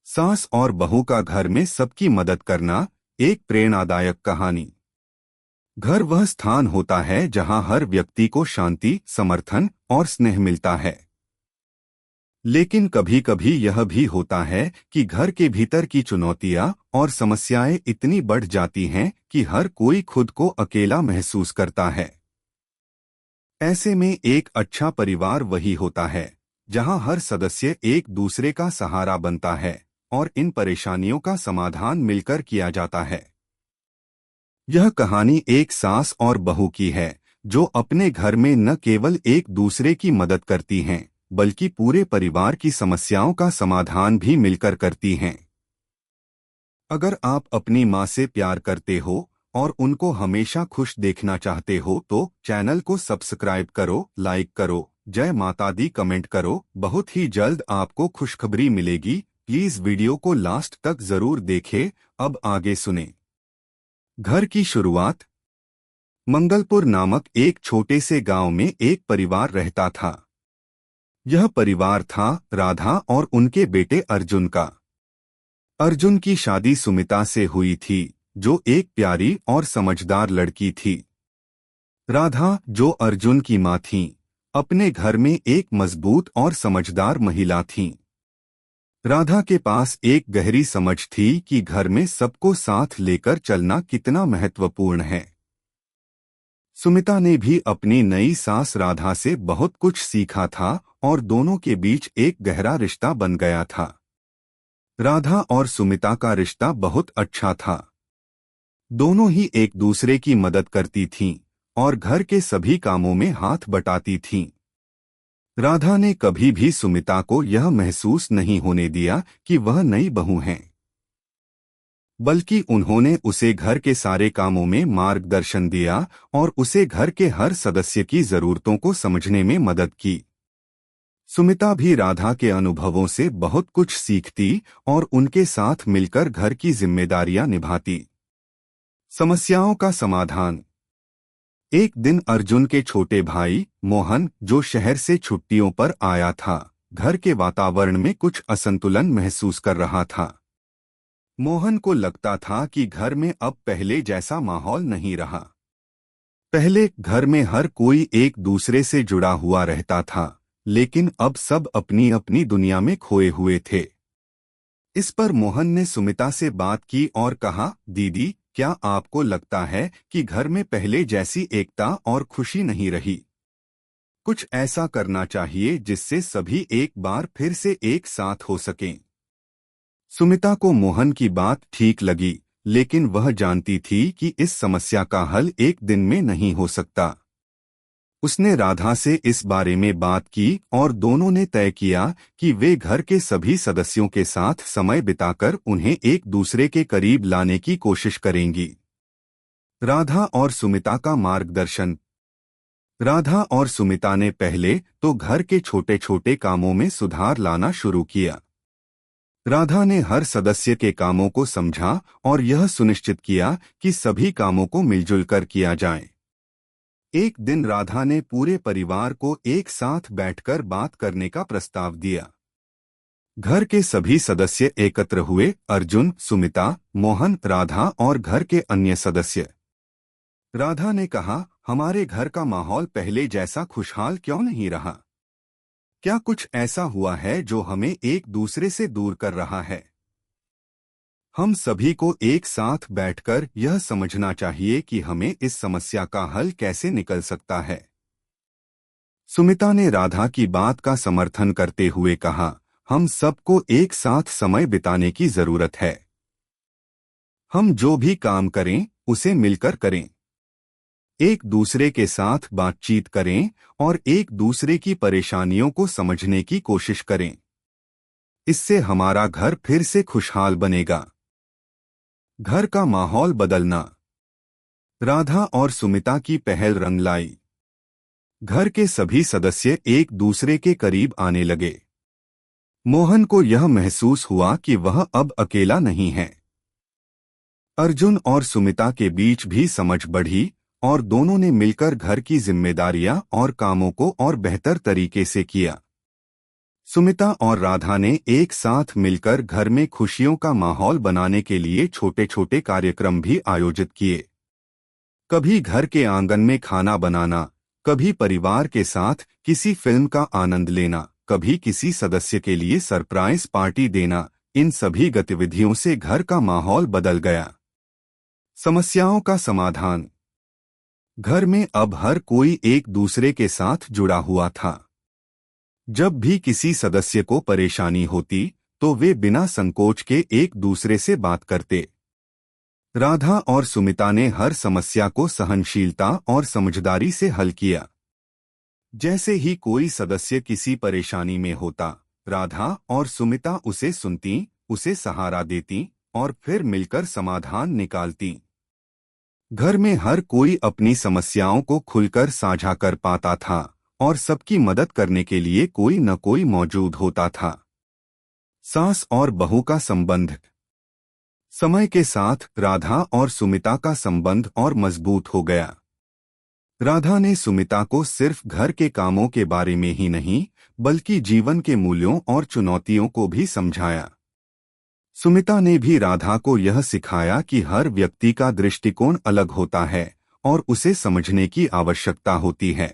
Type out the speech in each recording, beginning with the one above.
सास और बहू का घर में सबकी मदद करना। एक प्रेरणादायक कहानी। घर वह स्थान होता है जहां हर व्यक्ति को शांति, समर्थन और स्नेह मिलता है। लेकिन कभी कभी यह भी होता है कि घर के भीतर की चुनौतियां और समस्याएं इतनी बढ़ जाती हैं कि हर कोई खुद को अकेला महसूस करता है। ऐसे में एक अच्छा परिवार वही होता है जहां हर सदस्य एक दूसरे का सहारा बनता है और इन परेशानियों का समाधान मिलकर किया जाता है। यह कहानी एक सास और बहू की है जो अपने घर में न केवल एक दूसरे की मदद करती हैं बल्कि पूरे परिवार की समस्याओं का समाधान भी मिलकर करती हैं। अगर आप अपनी माँ से प्यार करते हो और उनको हमेशा खुश देखना चाहते हो तो चैनल को सब्सक्राइब करो, लाइक करो, जय माता दी कमेंट करो। बहुत ही जल्द आपको खुशखबरी मिलेगी। प्लीज वीडियो को लास्ट तक जरूर देखें। अब आगे सुने। घर की शुरुआत। मंगलपुर नामक एक छोटे से गांव में एक परिवार रहता था। यह परिवार था राधा और उनके बेटे अर्जुन का। अर्जुन की शादी सुमिता से हुई थी जो एक प्यारी और समझदार लड़की थी। राधा, जो अर्जुन की मां थीं, अपने घर में एक मजबूत और समझदार महिला थीं। राधा के पास एक गहरी समझ थी कि घर में सबको साथ लेकर चलना कितना महत्वपूर्ण है। सुमिता ने भी अपनी नई सास राधा से बहुत कुछ सीखा था और दोनों के बीच एक गहरा रिश्ता बन गया था। राधा और सुमिता का रिश्ता बहुत अच्छा था। दोनों ही एक दूसरे की मदद करती थीं और घर के सभी कामों में हाथ बटाती थीं। राधा ने कभी भी सुमिता को यह महसूस नहीं होने दिया कि वह नई बहू हैं, बल्कि उन्होंने उसे घर के सारे कामों में मार्गदर्शन दिया और उसे घर के हर सदस्य की जरूरतों को समझने में मदद की। सुमिता भी राधा के अनुभवों से बहुत कुछ सीखती और उनके साथ मिलकर घर की जिम्मेदारियां निभाती। समस्याओं का समाधान। एक दिन अर्जुन के छोटे भाई मोहन, जो शहर से छुट्टियों पर आया था, घर के वातावरण में कुछ असंतुलन महसूस कर रहा था। मोहन को लगता था कि घर में अब पहले जैसा माहौल नहीं रहा। पहले घर में हर कोई एक दूसरे से जुड़ा हुआ रहता था, लेकिन अब सब अपनी अपनी दुनिया में खोए हुए थे। इस पर मोहन ने सुमिता से बात की और कहा, दीदी, क्या आपको लगता है कि घर में पहले जैसी एकता और खुशी नहीं रही? कुछ ऐसा करना चाहिए जिससे सभी एक बार फिर से एक साथ हो सकें। सुमिता को मोहन की बात ठीक लगी, लेकिन वह जानती थी कि इस समस्या का हल एक दिन में नहीं हो सकता। उसने राधा से इस बारे में बात की और दोनों ने तय किया कि वे घर के सभी सदस्यों के साथ समय बिताकर उन्हें एक दूसरे के करीब लाने की कोशिश करेंगी। राधा और सुमिता का मार्गदर्शन। राधा और सुमिता ने पहले तो घर के छोटे छोटे कामों में सुधार लाना शुरू किया। राधा ने हर सदस्य के कामों को समझा और यह सुनिश्चित किया कि सभी कामों को मिलजुल कर किया जाए। एक दिन राधा ने पूरे परिवार को एक साथ बैठकर बात करने का प्रस्ताव दिया। घर के सभी सदस्य एकत्र हुए, अर्जुन, सुमिता, मोहन, राधा और घर के अन्य सदस्य। राधा ने कहा, हमारे घर का माहौल पहले जैसा खुशहाल क्यों नहीं रहा? क्या कुछ ऐसा हुआ है जो हमें एक दूसरे से दूर कर रहा है? हम सभी को एक साथ बैठकर यह समझना चाहिए कि हमें इस समस्या का हल कैसे निकल सकता है। सुमिता ने राधा की बात का समर्थन करते हुए कहा, हम सबको एक साथ समय बिताने की जरूरत है। हम जो भी काम करें उसे मिलकर करें। एक दूसरे के साथ बातचीत करें और एक दूसरे की परेशानियों को समझने की कोशिश करें। इससे हमारा घर फिर से खुशहाल बनेगा। घर का माहौल बदलना। राधा और सुमिता की पहल रंग लाई। घर के सभी सदस्य एक दूसरे के करीब आने लगे। मोहन को यह महसूस हुआ कि वह अब अकेला नहीं है। अर्जुन और सुमिता के बीच भी समझ बढ़ी और दोनों ने मिलकर घर की जिम्मेदारियां और कामों को और बेहतर तरीके से किया। सुमिता और राधा ने एक साथ मिलकर घर में खुशियों का माहौल बनाने के लिए छोटे छोटे कार्यक्रम भी आयोजित किए। कभी घर के आंगन में खाना बनाना, कभी परिवार के साथ किसी फिल्म का आनंद लेना, कभी किसी सदस्य के लिए सरप्राइज पार्टी देना। इन सभी गतिविधियों से घर का माहौल बदल गया। समस्याओं का समाधान। घर में अब हर कोई एक दूसरे के साथ जुड़ा हुआ था। जब भी किसी सदस्य को परेशानी होती तो वे बिना संकोच के एक दूसरे से बात करते। राधा और सुमिता ने हर समस्या को सहनशीलता और समझदारी से हल किया। जैसे ही कोई सदस्य किसी परेशानी में होता, राधा और सुमिता उसे सुनती, उसे सहारा देती और फिर मिलकर समाधान निकालती। घर में हर कोई अपनी समस्याओं को खुलकर साझा कर पाता था और सबकी मदद करने के लिए कोई न कोई मौजूद होता था। सास और बहू का संबंध। समय के साथ राधा और सुमिता का संबंध और मजबूत हो गया। राधा ने सुमिता को सिर्फ घर के कामों के बारे में ही नहीं, बल्कि जीवन के मूल्यों और चुनौतियों को भी समझाया। सुमिता ने भी राधा को यह सिखाया कि हर व्यक्ति का दृष्टिकोण अलग होता है और उसे समझने की आवश्यकता होती है।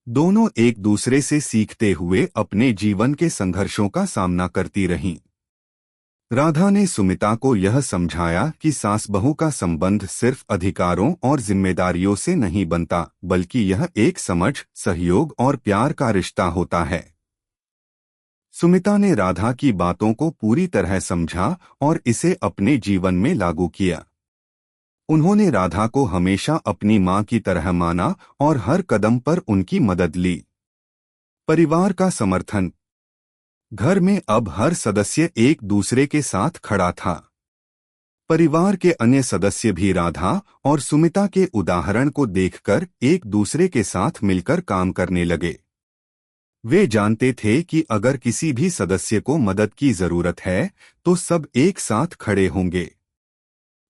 दोनों एक दूसरे से सीखते हुए अपने जीवन के संघर्षों का सामना करती रहीं। राधा ने सुमिता को यह समझाया कि सास बहू का संबंध सिर्फ अधिकारों और जिम्मेदारियों से नहीं बनता, बल्कि यह एक समझ, सहयोग और प्यार का रिश्ता होता है। सुमिता ने राधा की बातों को पूरी तरह समझा और इसे अपने जीवन में लागू किया। उन्होंने राधा को हमेशा अपनी मां की तरह माना और हर कदम पर उनकी मदद ली। परिवार का समर्थन। घर में अब हर सदस्य एक दूसरे के साथ खड़ा था। परिवार के अन्य सदस्य भी राधा और सुमिता के उदाहरण को देखकर एक दूसरे के साथ मिलकर काम करने लगे। वे जानते थे कि अगर किसी भी सदस्य को मदद की जरूरत है तो सब एक साथ खड़े होंगे।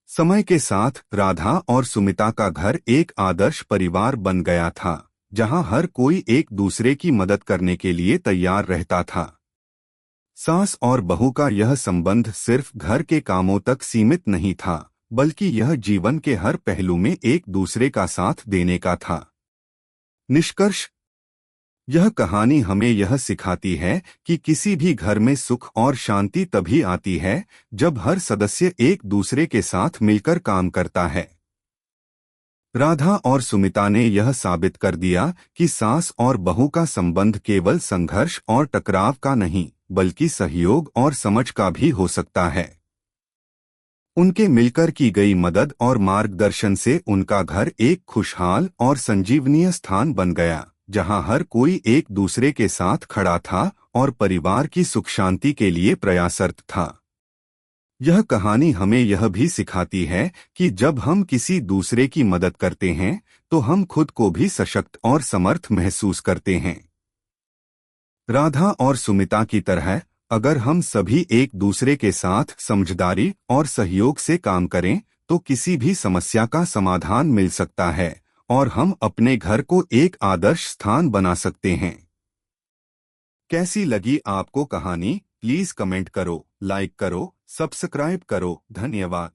समय के साथ राधा और सुमिता का घर एक आदर्श परिवार बन गया था, जहां हर कोई एक दूसरे की मदद करने के लिए तैयार रहता था। सास और बहू का यह संबंध सिर्फ घर के कामों तक सीमित नहीं था, बल्कि यह जीवन के हर पहलू में एक दूसरे का साथ देने का था। निष्कर्ष। यह कहानी हमें यह सिखाती है कि किसी भी घर में सुख और शांति तभी आती है जब हर सदस्य एक दूसरे के साथ मिलकर काम करता है। राधा और सुमिता ने यह साबित कर दिया कि सास और बहू का संबंध केवल संघर्ष और टकराव का नहीं, बल्कि सहयोग और समझ का भी हो सकता है। उनके मिलकर की गई मदद और मार्गदर्शन से उनका घर एक खुशहाल और संजीवनीय स्थान बन गया, जहां हर कोई एक दूसरे के साथ खड़ा था और परिवार की सुख शांति के लिए प्रयासरत था। यह कहानी हमें यह भी सिखाती है कि जब हम किसी दूसरे की मदद करते हैं तो हम खुद को भी सशक्त और समर्थ महसूस करते हैं। राधा और सुमिता की तरह अगर हम सभी एक दूसरे के साथ समझदारी और सहयोग से काम करें तो किसी भी समस्या का समाधान मिल सकता है और हम अपने घर को एक आदर्श स्थान बना सकते हैं। कैसी लगी आपको कहानी? प्लीज कमेंट करो, लाइक करो, सब्सक्राइब करो। धन्यवाद।